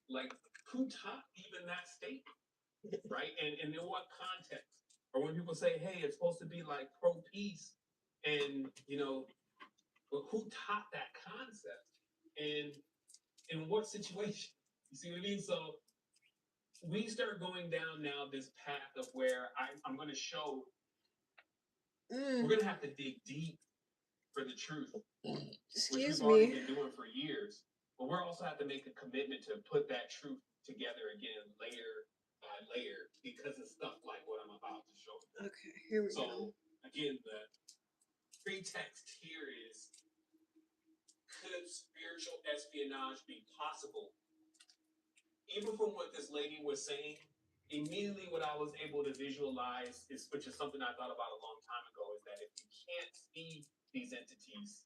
Like, who taught even that statement? right? And in what context? Or when people say, hey, it's supposed to be like pro peace, and but who taught that concept? And in what situation? You see what I mean? So we start going down now this path of where I'm going to show we're going to have to dig deep for the truth, which we've already been doing for years. But we're also have to make a commitment to put that truth together again, layer by layer, because of stuff like what I'm about to show you. Okay, here we go. So again, the pretext here is: could spiritual espionage be possible? Even from what this lady was saying, immediately what I was able to visualize is, which is something I thought about a long time ago, is that if you can't see these entities,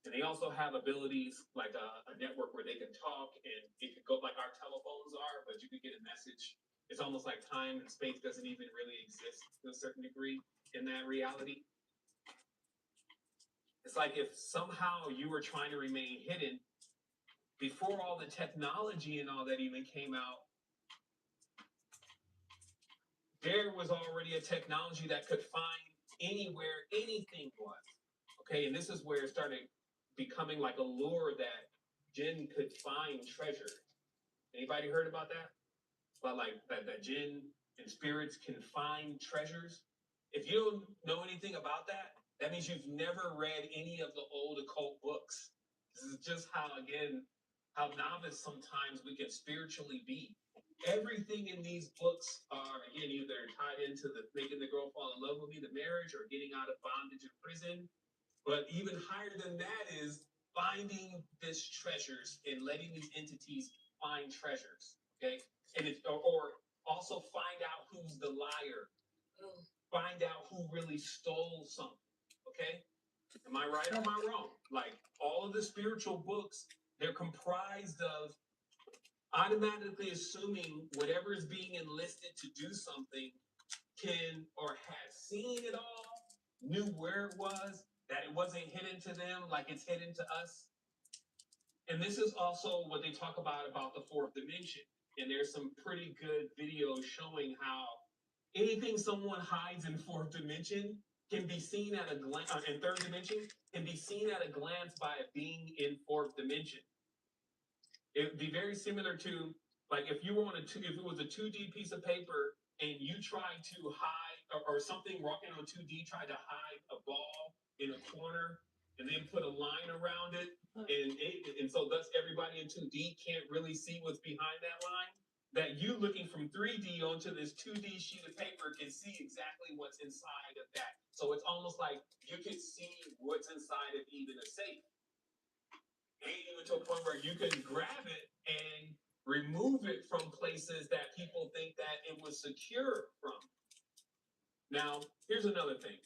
and they also have abilities like a network where they can talk, and it could go like our telephones are, but you could get a message. It's almost like time and space doesn't even really exist to a certain degree in that reality. It's like if somehow you were trying to remain hidden before all the technology and all that even came out, there was already a technology that could find anywhere anything was. Okay, and this is where it started becoming like a lure that jinn could find treasure. Anybody heard about that? About like that jinn and spirits can find treasures? If you don't know anything about that, that means you've never read any of the old occult books. This is just how, again, how novice sometimes we can spiritually be. Everything in these books are, again, either tied into the making the girl fall in love with me, the marriage, or getting out of bondage and prison. But even higher than that is finding this treasures and letting these entities find treasures. Okay, and or also find out who's the liar. Find out who really stole something. Okay, am I right or am I wrong? Like all of the spiritual books, they're comprised of automatically assuming whatever is being enlisted to do something can or has seen it all, knew where it was, that it wasn't hidden to them like it's hidden to us. And this is also what they talk about the fourth dimension. And there's some pretty good videos showing how anything someone hides in fourth dimension can be seen at a glance, in third dimension, can be seen at a glance by a being in fourth dimension. It would be very similar to like if you were on if it was a 2D piece of paper and you tried to hide or something walking on 2D tried to hide a ball in a corner and then put a line around it, and so thus everybody in 2D can't really see what's behind that line. That you looking from 3D onto this 2D sheet of paper can see exactly what's inside of that. So it's almost like you can see what's inside of even a safe. And even to a point where you can grab it and remove it from places that people think that it was secure from. Now, here's another thing.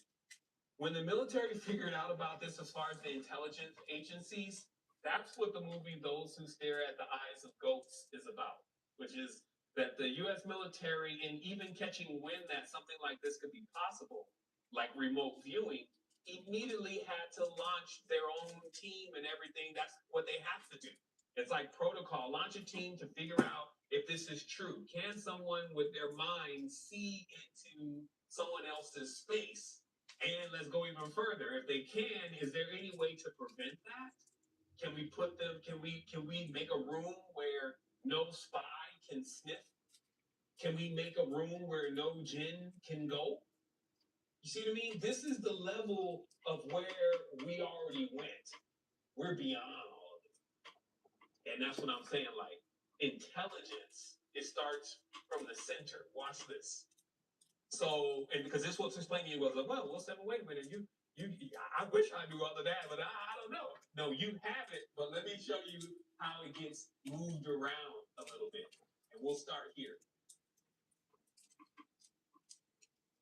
When the military figured out about this as far as the intelligence agencies, that's what the movie Those Who Stare at the Eyes of Goats is about, which is that the U.S. military, and even catching wind that something like this could be possible, like remote viewing, immediately had to launch their own team and everything. That's what they have to do. It's like protocol. Launch a team to figure out if this is true. Can someone with their mind see into someone else's space? And let's go even further. If they can, is there any way to prevent that? Can we put them? Can we make a room where no spy can sniff? Can we make a room where no jinn can go? You see what I mean? This is the level of where we already went. We're beyond all of it. And that's what I'm saying. Like intelligence, it starts from the center. Watch this. So, and because this was explaining you was like, well, wait a minute, I wish I knew all of that, but I don't know. No, you have it, but let me show you how it gets moved around a little bit. And we'll start here.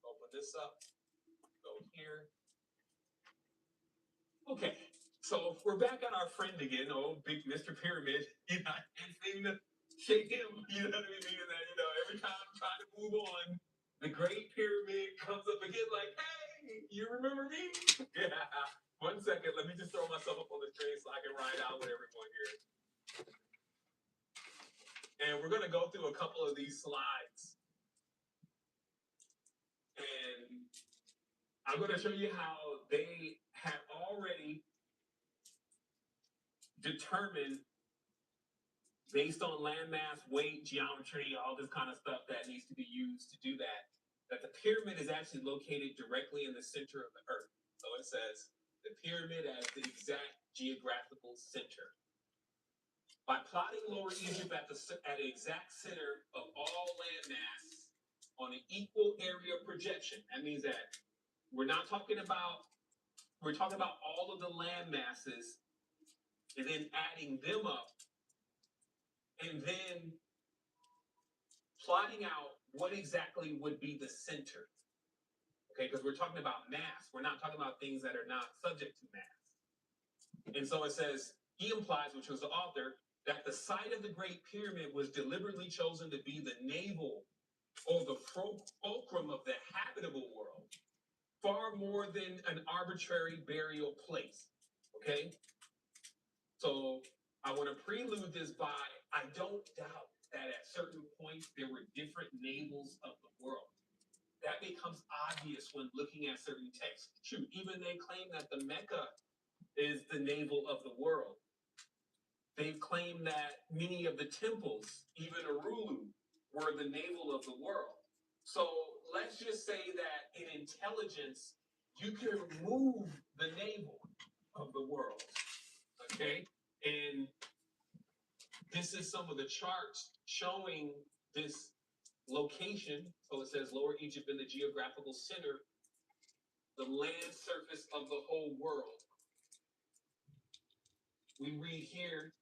Open this up, go here. Okay, so we're back on our friend again, old big Mr. Pyramid. You know, I can't seem to shake him. You know what I mean? That, every time I'm trying to move on, the Great Pyramid comes up again like, hey, you remember me? Yeah. 1 second, let me just throw myself up on the screen so I can ride out with everyone here. And we're going to go through a couple of these slides. And I'm going to show you how they have already determined, based on landmass, weight, geometry, all this kind of stuff that needs to be used to do that, that the pyramid is actually located directly in the center of the earth. So it says the pyramid as the exact geographical center. By plotting Lower Egypt at the exact center of all landmass on an equal area projection, that means that we're talking about all of the land masses and then adding them up and then plotting out what exactly would be the center. Okay, because we're talking about mass. We're not talking about things that are not subject to mass. And so it says, he implies, which was the author, that the site of the Great Pyramid was deliberately chosen to be the navel or the fulcrum of the habitable world, far more than an arbitrary burial place. Okay? So I want to prelude this by, I don't doubt that at certain points there were different navels of the world. That becomes obvious when looking at certain texts. Shoot, even they claim that the Mecca is the navel of the world. They've claimed that many of the temples, even Urulu, were the navel of the world. So let's just say that in intelligence, you can remove the navel of the world. Okay? And this is some of the charts showing this location. So it says Lower Egypt in the geographical center, the land surface of the whole world. We read here,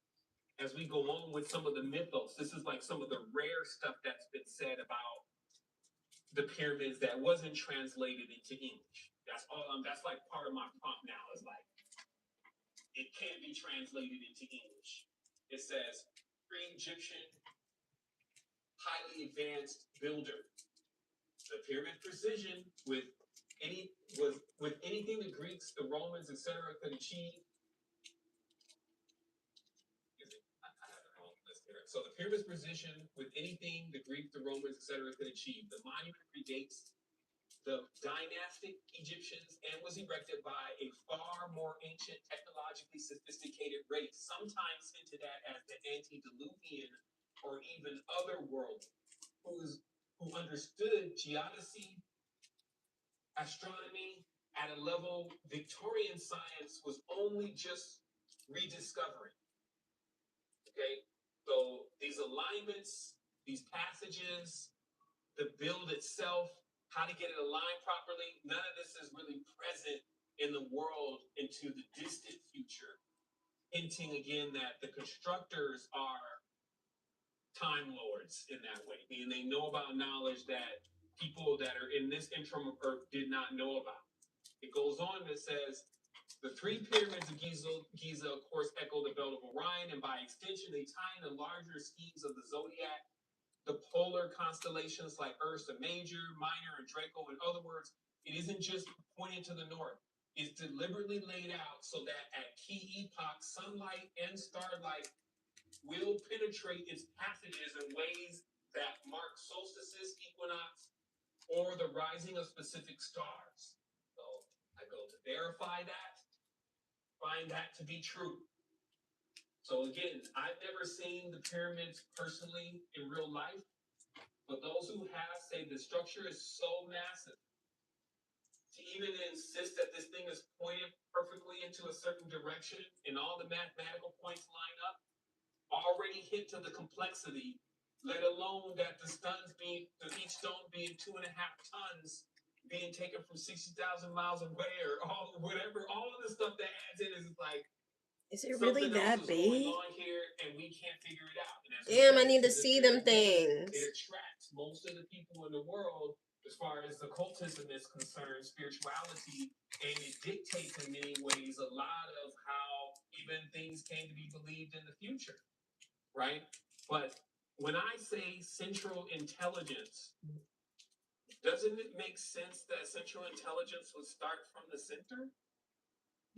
as we go on with some of the mythos, this is like some of the rare stuff that's been said about the pyramids that wasn't translated into English. That's all. That's like part of my prompt now. Is like it can't be translated into English. It says pre-Egyptian, highly advanced builder. The pyramid precision with anything the Greeks, the Romans, etc. could achieve. So the pyramid's precision with anything the Greeks, the Romans, etc. could achieve. The monument predates the dynastic Egyptians and was erected by a far more ancient, technologically sophisticated race, sometimes hinted at as the antediluvian or even otherworldly, who understood geodesy, astronomy at a level Victorian science was only just rediscovering. Okay, so these alignments, these passages, the build itself, how to get it aligned properly, none of this is really present in the world into the distant future, hinting again that the constructors are time lords in that way, meaning they know about knowledge that people that are in this interim of Earth did not know about. It goes on and it says, the three pyramids of Giza, of course, echo the belt of Orion, and by extension, they tie in the larger schemes of the zodiac, the polar constellations like Ursa Major, Minor, and Draco. In other words, it isn't just pointing to the north. It's deliberately laid out so that at key epochs, sunlight and starlight will penetrate its passages in ways that mark solstices, equinox, or the rising of specific stars. So I go to verify that, find that to be true. So again, I've never seen the pyramids personally in real life, but those who have say the structure is so massive to even insist that this thing is pointed perfectly into a certain direction and all the mathematical points line up already hint to the complexity, let alone that each stone being 2.5 tons being taken from 60,000 miles away or all of the stuff that adds in is like, is it really that big? Going on here and we can't figure it out. Damn, I need to see them things. It attracts most of the people in the world as far as occultism is concerned, spirituality, and it dictates in many ways a lot of how even things came to be believed in the future, right? But when I say central intelligence, doesn't it make sense that central intelligence would start from the center?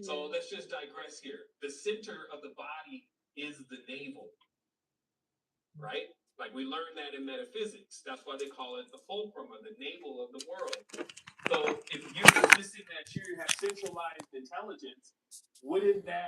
So let's just digress here. The center of the body is the navel, right? Like we learned that in metaphysics. That's why they call it the fulcrum or the navel of the world. So if you're insisting that you have centralized intelligence, wouldn't that